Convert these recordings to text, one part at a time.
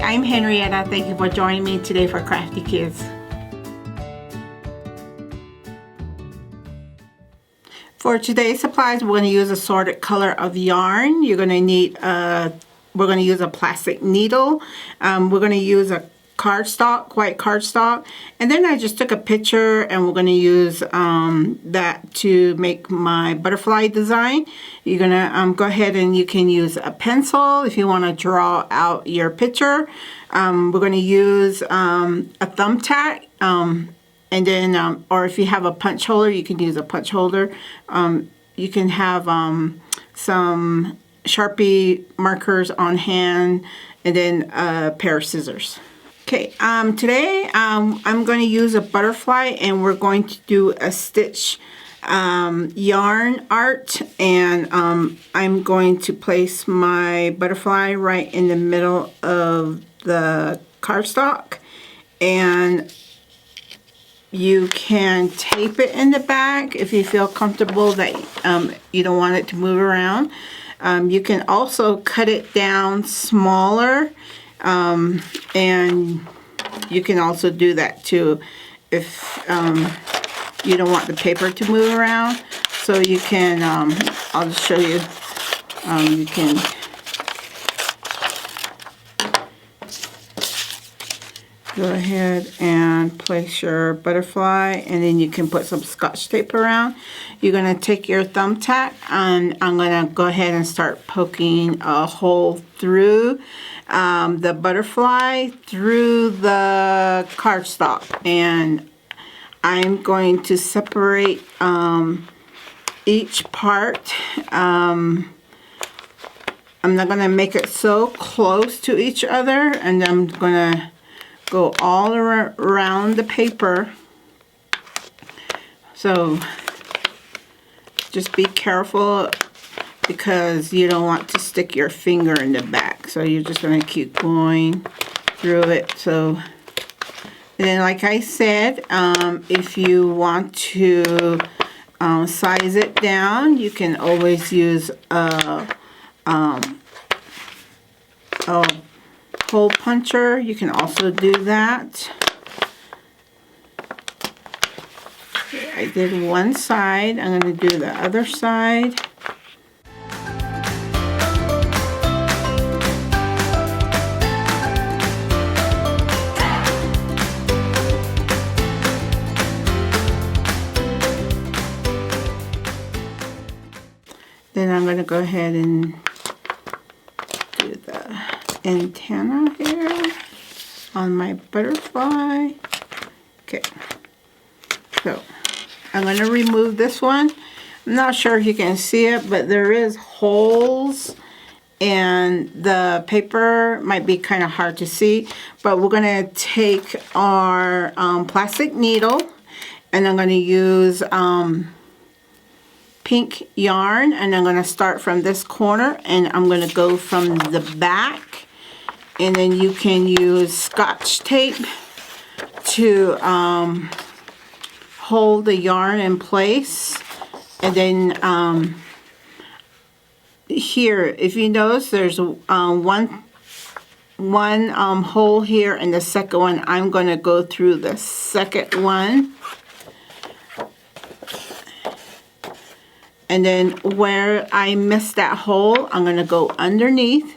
I'm Henrietta. Thank you for joining me today for Crafty Kids. For today's supplies, we're going to use assorted color of yarn. You're going to need we're going to use a plastic needle. We're going to use a cardstock, white cardstock, and then I just took a picture and we're going to use that to make my butterfly design. You're going to go ahead and you can use a pencil if you want to draw out your picture. We're going to use a thumbtack, and then or if you have a punch holder, you can use a punch holder. You can have some Sharpie markers on hand, and then a pair of scissors. Okay, today I'm going to use a butterfly, and we're going to do a stitch yarn art, and I'm going to place my butterfly right in the middle of the cardstock, and you can tape it in the back if you feel comfortable that you don't want it to move around. You can also cut it down smaller, and you can also do that too if you don't want the paper to move around. So you can, I'll just show you, you can go ahead and place your butterfly, and then you can put some Scotch tape around. You're going to take your thumbtack, and I'm going to go ahead and start poking a hole through the butterfly, through the cardstock, and I'm going to separate each part. I'm not going to make it so close to each other, and I'm going to go all around the paper. So just be careful because you don't want to stick your finger in the back. So you're just going to keep going through it. So, and then like I said, if you want to size it down, you can always use a hole puncher. You can also do that. Okay, I did one side. I'm going to do the other side. Then I'm going to go ahead and do the antenna here on my butterfly. Okay, so I'm going to remove this one. I'm not sure if you can see it, but there is holes, and the paper might be kind of hard to see, but we're going to take our plastic needle, and I'm going to use pink yarn, and I'm going to start from this corner, and I'm going to go from the back, and then you can use Scotch tape to hold the yarn in place. And then here, if you notice, there's one hole here, and the second one, I'm going to go through the second one. And then where I missed that hole, I'm going to go underneath.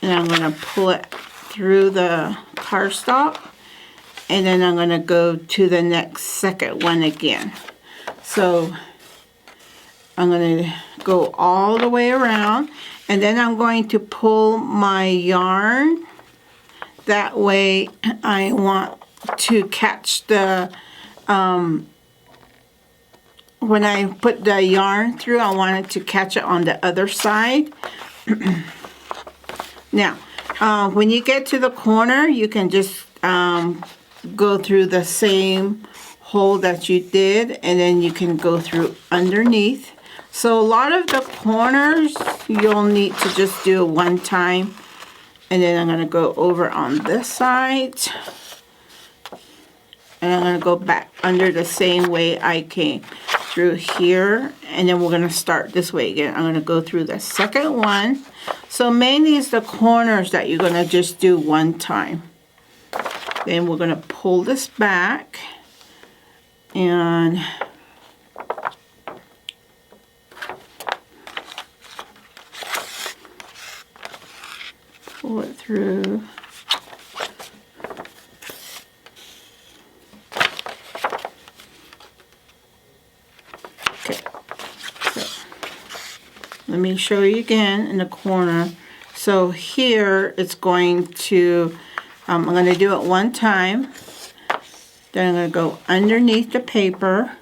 And I'm going to pull it through the cardstock. And then I'm going to go to the next second one again. So I'm going to go all the way around. And then I'm going to pull my yarn. That way I want to catch the, when I put the yarn through, I want it to catch it on the other side. Now, when you get to the corner, you can just go through the same hole that you did, and then you can go through underneath. So a lot of the corners, you'll need to just do it one time. And then I'm going to go over on this side. And I'm going to go back under the same way I came. through here, and then we're going to start this way again. I'm going to go through the second one. So mainly it's the corners that you're going to just do one time. Then we're going to pull this back and pull it through. Okay, so let me show you again in the corner. So here it's going to, I'm going to do it one time. Then I'm going to go underneath the paper.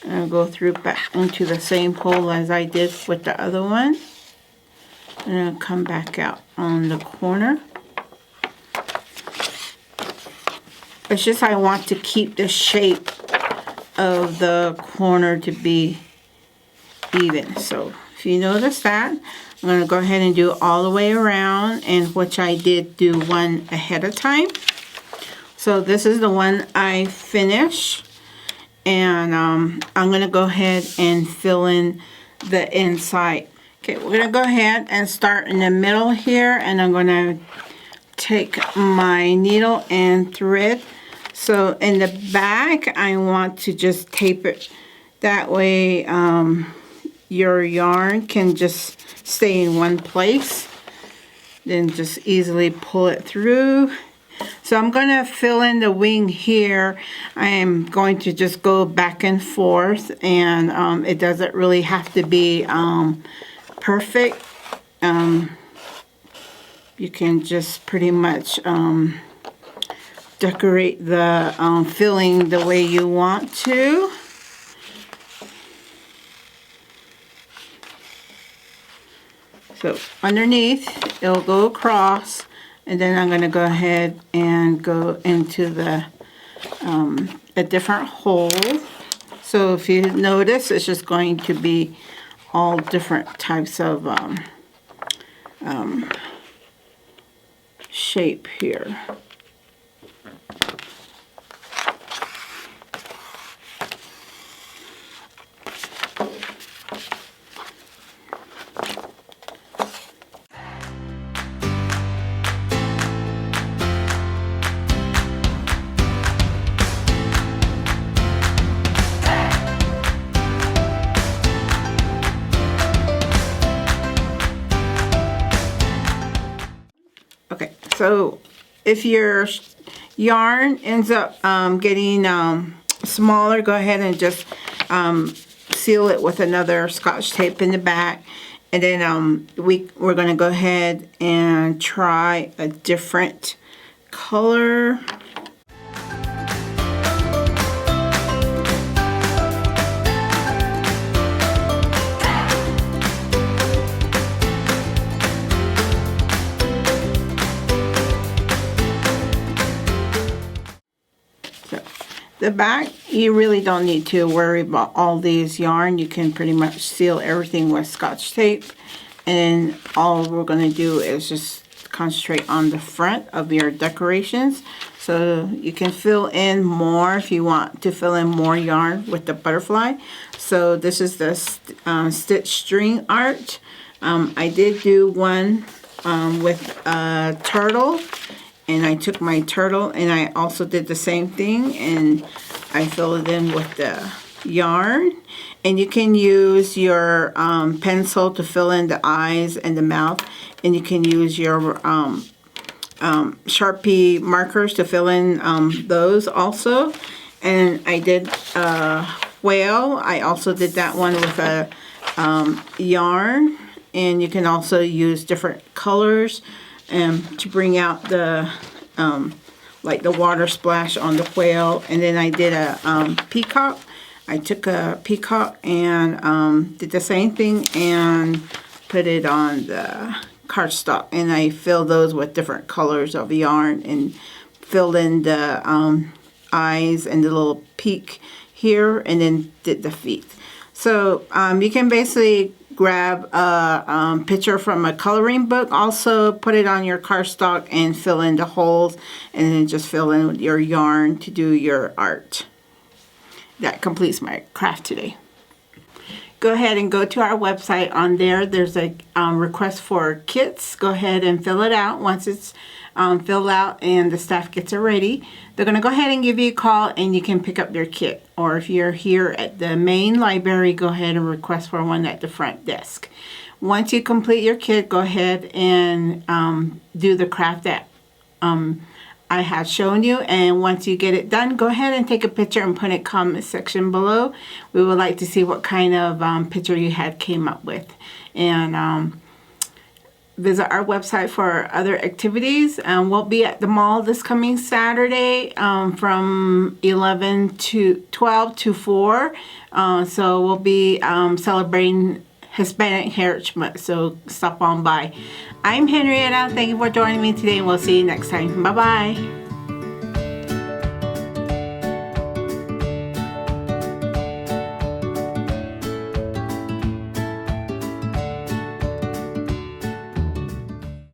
And I'll go through back into the same hole as I did with the other one. And I'll come back out on the corner. It's just I want to keep the shape of the corner to be even. So if you notice that, I'm going to go ahead and do all the way around, and which I did do one ahead of time. So this is the one I finished, and I'm going to go ahead and fill in the inside. Okay, we're going to go ahead and start in the middle here, and I'm going to take my needle and thread. So in the back, I want to just tape it. That way your yarn can just stay in one place. Then just easily pull it through. So I'm going to fill in the wing here. I am going to just go back and forth, and it doesn't really have to be perfect. You can just pretty much decorate the filling the way you want to. So underneath, it'll go across, and then I'm going to go ahead and go into the a different hole. So if you notice, it's just going to be all different types of shape here. Okay, so if your yarn ends up getting smaller, go ahead and just seal it with another Scotch tape in the back. And then we're going to go ahead and try a different color. The back, you really don't need to worry about all these yarn. You can pretty much seal everything with Scotch tape. And then all we're going to do is just concentrate on the front of your decorations. So you can fill in more if you want to fill in more yarn with the butterfly. So this is the stitch string art. I did do one with a turtle. And I took my turtle and I also did the same thing, and I filled it in with the yarn. And you can use your pencil to fill in the eyes and the mouth, and you can use your Sharpie markers to fill in those also. And I did whale. I also did that one with a yarn, and you can also use different colors to bring out the like the water splash on the whale. And then I did a peacock. I took a peacock and did the same thing and put it on the cardstock, and I filled those with different colors of yarn and filled in the eyes and the little peak here, and then did the feet. So you can basically grab a picture from a coloring book. Also put it on your cardstock and fill in the holes, and then just fill in with your yarn to do your art. That completes my craft today. Go ahead and go to our website. On there, there's a request for kits. Go ahead and fill it out. Once it's filled out and the staff gets it ready, they're going to go ahead and give you a call and you can pick up their kit. Or if you're here at the main library, go ahead and request for one at the front desk. Once you complete your kit, go ahead and do the craft that I have shown you, and once you get it done, go ahead and take a picture and put it in the comment section below. We would like to see what kind of picture you had came up with. And visit our website for other activities. We'll be at the mall this coming Saturday from 12 to 4. So we'll be celebrating Hispanic Heritage Month, so stop on by. I'm Henrietta. Thank you for joining me today, and we'll see you next time. Bye-bye.